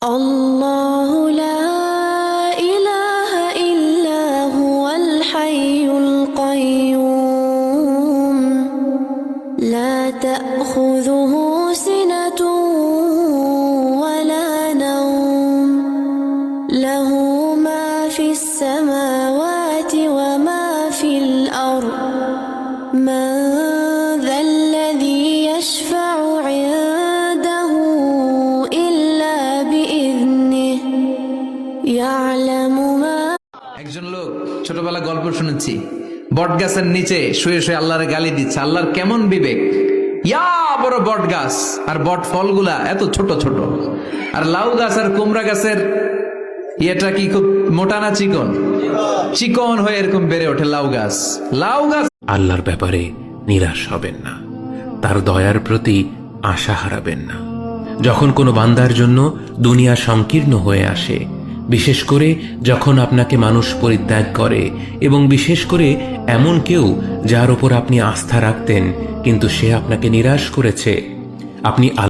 الله لا إله إلا هو الحي القيوم لا تأخذه سنة ولا نوم له ما في السماوات وما في الأرض من ذا الذي يشفع عنده إلا بإذنه يعلم ما একজন লোক ছোটবেলা গল্প শুনেছি, বট গাছের নিচে শুয়ে শুয়ে আল্লাহরে গালি দিচ্ছে। আল্লাহর কেমন বিবেক, ইয়া বড় বট গাছ আর বট ফলগুলা এত ছোট ছোট, আর লাউ গাছ আর কুমড়া গাছের ইয়েটা কি খুব মোটা না চিকন? চিকন হয়ে এরকম বেড়ে ওঠে লাউ গাছ। আল্লাহর ব্যাপারে নিরাশ হবেন না, তার দয়ার প্রতি আশা হারাবেন না। যখন কোনো বান্দার জন্য দুনিয়া সংকীর্ণ হয়ে আসে, বিশেষ করে যখন আপনাকে মানুষ পরিত্যাগ করে, এবং বিশেষ করে এমন কেউ যার উপর আপনি আস্থা রাখতেন কিন্তু সে আপনাকে নিরাশ করেছে, আপনি